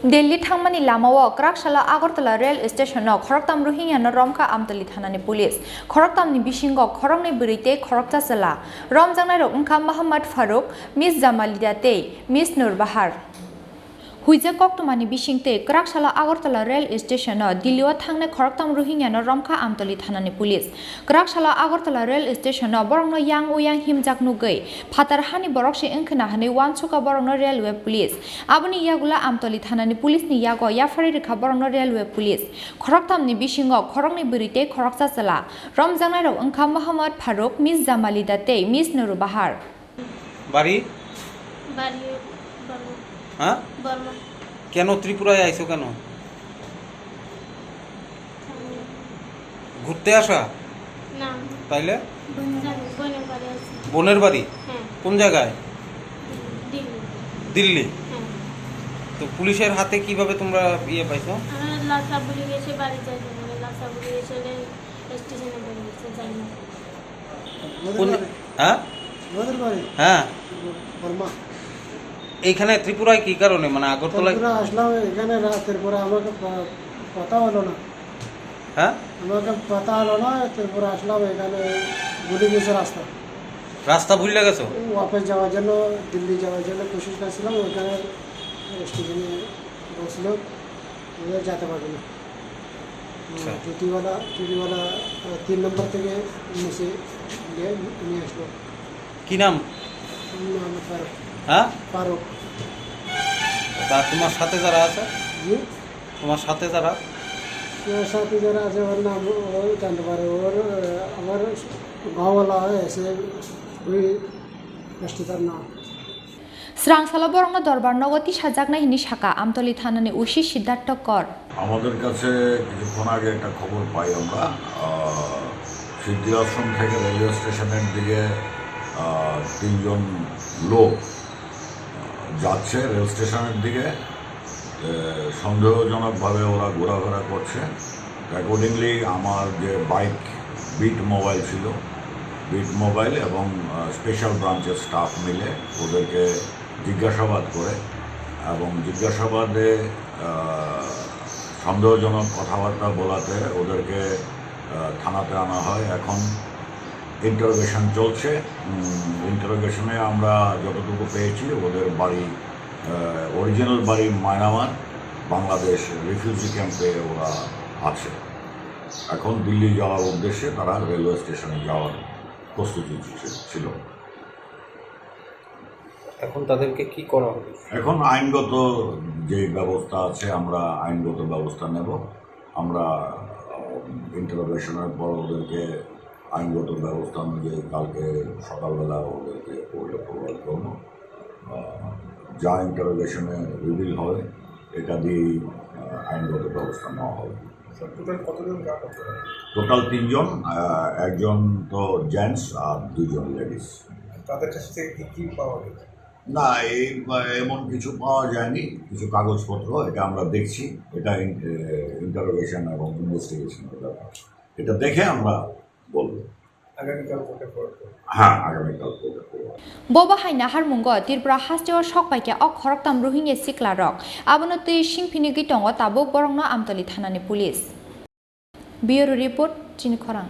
Delhi थांगमानि lamao Kraksalo Agartala rail stationo Khoroktham Rohingya no Romkha Amtali thanani police Khoroktham ni bisingo Khorang ni burite Khoroktham Romjangnai rok wngkha Muhammad Faruk Miss Jamalidate Miss Nur Bahar Huija Koktomani bisingte Kraksalo Agartala rail stationo Dillio thangne Khoroktham Rohingya no Romkha Amtali thanani police Kraksalo Agartala rail stationo borongno yang uyang himjak nugui phatar hani borok se engkhna hani wansuka borongno railway police aboni yagula Amtali thanani police ni yago yafari rekha borongno railway police Khoroktham ni bisingo Khorang ni burite Khoroktham Romjangnai rok wngkha Muhammad Faruk Miss Jamalidate Miss Nur Bahar বাড়ি হ্যাঁ বর্মা কেন ত্রিপুরায় আইছো কেন ঘুরতে আসা না তাইলে বোনের বাড়ি আছে বোনের বাড়ি হ্যাঁ কোন জায়গায় দিল্লি দিল্লি হ্যাঁ তো পুলিশের হাতে কিভাবে তোমরা ইয়ে পাইছো আমরা লাসা বলি গেছে বাড়ি যাই মানে লাসা বলি গেছে স্টেশনে বলি গেছে যাই না কোন হ্যাঁ ওদের বাড়ি হ্যাঁ বর্মা এইখানে ত্রিপুরায় কি কারণে মানে আগরতলায় ত্রিপুরা আসলাম এখানে রাতের পরে আমাকে পাতা হলো না হ্যাঁ আমাকে পাতা হলো না ত্রিপুরা আসলাম এখানে ভুলে গেছে রাস্তা রাস্তা ভুলে গেছো ওয়াপস যাওয়ার জন্য দিল্লি যাওয়ার জন্য কোশিশ করছিলাম ওখানে স্টেশনে বসলো যেতে পারবে না টিটিওয়ালা 3 নম্বর থেকে নিচে নিয়ে আসলো কি নাম ফারুক হ্যাঁ ফারুক তা তোমার সাথে যারা আছে জি তোমার সাথে যারা ওর সাথে যারা আছে ওর নাম ও জানতে পারে ওর আমার গাঁওয়ালা এসে ওই রাষ্ট্রীয়তার নাম Srangsalo borongno dorbar nogoti sajaknai hini saka Amtali thanani ushi Siddhartha Kor আমাদের কাছে কিছুক্ষণ আগে একটা খবর পাই আমরা সিদ্ধি আশ্রম থেকে রেলওয়ে স্টেশনের দিকে 3 জন লোক যাচ্ছে রেল স্টেশনের দিকে সন্দেহজনকভাবে ওরা ঘোরাফেরা করছে অ্যাকর্ডিংলি আমার যে বাইক বিট মোবাইল ছিল বিট মোবাইল এবং স্পেশাল ব্রাঞ্চের স্টাফ মিলে ওদেরকে জিজ্ঞাসাবাদ করে এবং জিজ্ঞাসাবাদে সন্দেহজনক কথাবার্তা বলাতে ওদেরকে থানাতে আনা হয় এখন ইন্টারোগেশন চলছে ইন্টারোগেশনে আমরা যতটুকু পেয়েছি ওদের বাড়ি অরিজিনাল বাড়ি মায়ানমার বাংলাদেশ রিফিউজি ক্যাম্পে ওরা আছে এখন দিল্লি যাওয়ার উদ্দেশ্যে তারা রেলওয়ে স্টেশনে যাওয়ার প্রস্তুতি ছিল এখন তাদেরকে কি করা হবে এখন আইনগত যে ব্যবস্থা আছে আমরা আইনগত ব্যবস্থা নেব আমরা ইন্টারোগেশনের পর ওদেরকে আইনগত ব্যবস্থা অনুযায়ী কালকে সকালবেলা ওদেরকে কোর্টে প্রোভাইড করবো যা ইন্টারোগেশনে রিভিল হবে এটা দিয়েই আইনগত ব্যবস্থা নেওয়া হবে টোটাল 3 জন একজন তো জেন্টস আর 2 জন লেডিস তাদের কাছ থেকে কি পাওয়া গেছে না এমন কিছু পাওয়া যায়নি কিছু কাগজপত্র এটা আমরা দেখছি এটা ইন্টারোগেশন এবং ইনভেস্টিগেশনের ব্যাপার এটা দেখে আমরা বলবো আগামীকাল কোর্টে হ্যাঁ আগামীকাল কোর্টে Boba haina harmungo Tripura hasteo shokpaike ok Khoroktham Rohingya siklarok abono tui singphini gitongo tabuk borongno Amtali thanani police Bureau report Chini Khorang